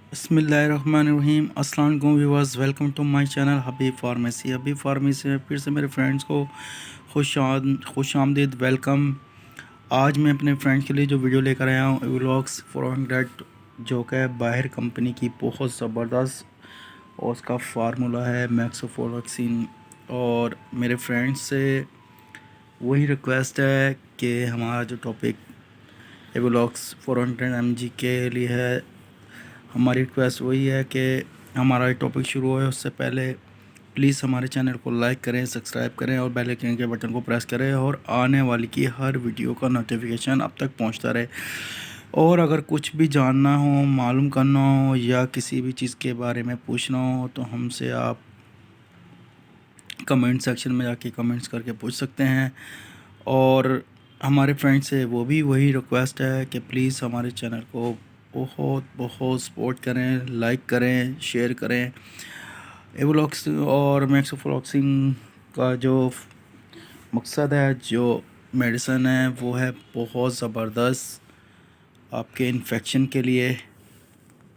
बिस्मिल्लाहिर्रहमानिर्रहीम। अस्सलाम वालेकुम viewers, welcome to my channel Habib Pharmacy में फिर से मेरे फ्रेंड्स को खुश आमदीद वेलकम। आज मैं अपने फ्रेंड्स के लिए जो वीडियो लेकर आया हूँ एवोलॉक्स 400, जो कि बाहर कंपनी की बहुत ज़बरदस्त, और उसका फार्मूला है मैक्सोफोलोक्सिन। और मेरे फ्रेंड्स से वही रिक्वेस्ट है कि हमारा जो टॉपिक एवोलॉक्स 400 mg के लिए है, हमारी रिक्वेस्ट वही है कि हमारा टॉपिक शुरू हो उससे पहले प्लीज़ हमारे चैनल को लाइक करें, सब्सक्राइब करें और बेल आइकन के बटन को प्रेस करें, और आने वाली की हर वीडियो का नोटिफिकेशन अब तक पहुंचता रहे। और अगर कुछ भी जानना हो, मालूम करना हो या किसी भी चीज़ के बारे में पूछना हो तो हमसे आप कमेंट सेक्शन में जाके कमेंट्स करके पूछ सकते हैं। और हमारे फ्रेंड से वो भी वही रिक्वेस्ट है कि प्लीज़ हमारे चैनल को बहुत बहुत सपोर्ट करें, लाइक करें, शेयर करें। एवोलॉक्स और मैक्सोफ्लोक्सिन का जो मकसद है, जो मेडिसन है, वो है बहुत ज़बरदस्त आपके इन्फेक्शन के लिए।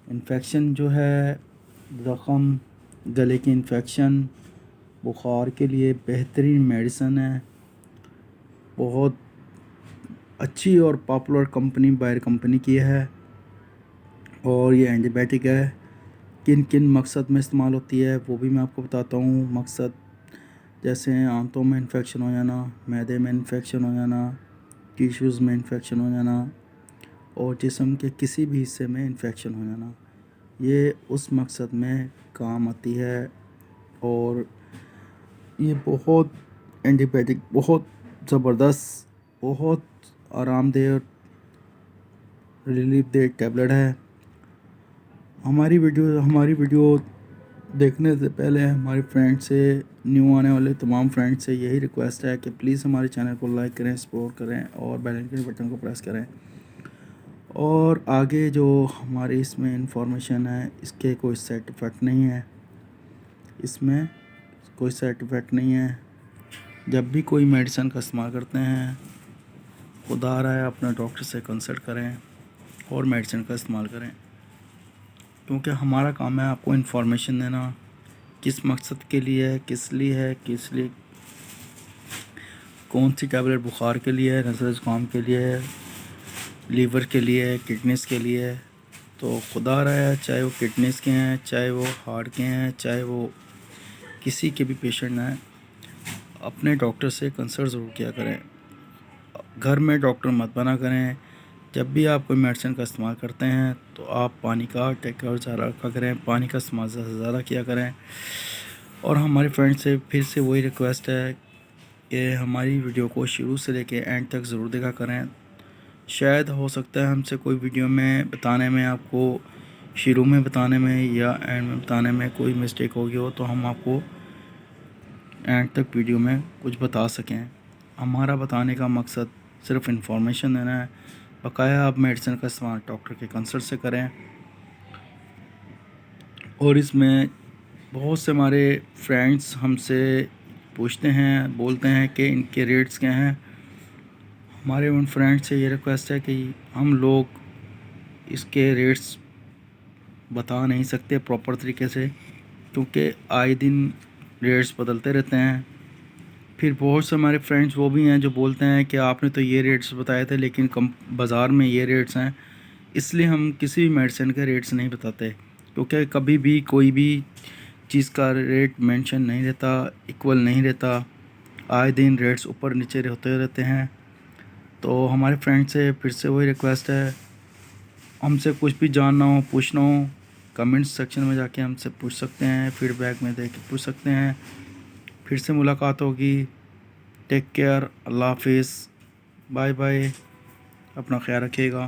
इन्फेक्शन जो है, ज़ख़म, गले की इन्फेक्शन, बुखार के लिए बेहतरीन मेडिसन है। बहुत अच्छी और पॉपुलर कंपनी बायर कंपनी की है, और ये एंटीबायोटिक है। किन किन मकसद में इस्तेमाल होती है वो भी मैं आपको बताता हूँ। मकसद जैसे आंतों में इन्फेक्शन हो जाना, मैदे में इन्फेक्शन हो जाना, टिश्यूज़ में इन्फेक्शन हो जाना, और जिस्म के किसी भी हिस्से में इन्फेक्शन हो जाना, ये उस मकसद में काम आती है। और ये बहुत एंटीबायोटिक, बहुत ज़बरदस्त, बहुत आरामदेह और रिलीफ दे टैबलेट है। हमारी वीडियो देखने से पहले हमारे फ्रेंड से, न्यू आने वाले तमाम फ्रेंड से यही रिक्वेस्ट है कि प्लीज़ हमारे चैनल को लाइक करें, सपोर्ट करें और बेल आइकन बटन को प्रेस करें। और आगे जो हमारी इसमें इंफॉर्मेशन है, इसके कोई साइड इफ़ेक्ट नहीं है, इसमें कोई साइड इफ़ेक्ट नहीं है। जब भी कोई मेडिसिन का इस्तेमाल करते हैं, खुदा रहा है अपने डॉक्टर से कंसल्ट करें और मेडिसिन का इस्तेमाल करें, क्योंकि हमारा काम है आपको इन्फॉर्मेशन देना, किस मकसद के लिए है, किस लिए कौन सी टैबलेट बुखार के लिए है, नज़ला ज़ुकाम के लिए है, लीवर के लिए है, किडनीज़ के लिए है। तो खुदा रहा है, चाहे वो किडनीज़ के हैं, चाहे वो हार्ट के हैं, चाहे वो किसी के भी पेशेंट हैं, अपने डॉक्टर से कंसल्ट ज़रूर किया करें। घर में डॉक्टर मत बना करें। जब भी आप कोई मेडिसिन का इस्तेमाल करते हैं तो आप पानी का टेक आउट ज़्यादा रखा करें, पानी का इस्तेमाल ज़्यादा से ज़्यादा किया करें। और हमारे फ्रेंड से फिर से वही रिक्वेस्ट है कि हमारी वीडियो को शुरू से लेके एंड तक ज़रूर देखा करें। शायद हो सकता है हमसे कोई वीडियो में बताने में, आपको शुरू में बताने में या एंड में बताने में कोई मिस्टेक हो गई हो, तो हम आपको एंड तक वीडियो में कुछ बता सकें। हमारा बताने का मकसद सिर्फ इन्फॉर्मेशन देना है। बकाया आप मेडिसिन का इस्तेमाल डॉक्टर के कंसल्ट से करें। और इसमें बहुत से हमारे फ्रेंड्स हमसे पूछते हैं, बोलते हैं कि इनके रेट्स क्या हैं। हमारे उन फ्रेंड्स से ये रिक्वेस्ट है कि हम लोग इसके रेट्स बता नहीं सकते प्रॉपर तरीके से, क्योंकि आए दिन रेट्स बदलते रहते हैं। फिर बहुत से हमारे फ्रेंड्स वो भी हैं जो बोलते हैं कि आपने तो ये रेट्स बताए थे लेकिन कम बाज़ार में ये रेट्स हैं। इसलिए हम किसी भी मेडिसिन के रेट्स नहीं बताते, क्योंकि कभी भी कोई भी चीज़ का रेट मेंशन नहीं रहता, इक्वल नहीं रहता। आए दिन रेट्स ऊपर नीचे होते रहते हैं। तो हमारे फ्रेंड से फिर से वही रिक्वेस्ट है, हमसे कुछ भी जानना हो, पूछना हो, कमेंट सेक्शन में जाके हमसे पूछ सकते हैं, फीडबैक में दे के पूछ सकते हैं। फिर से मुलाकात होगी। टेक केयर, अल्लाह हाफिज़, बाय बाय, अपना ख्याल रखिएगा।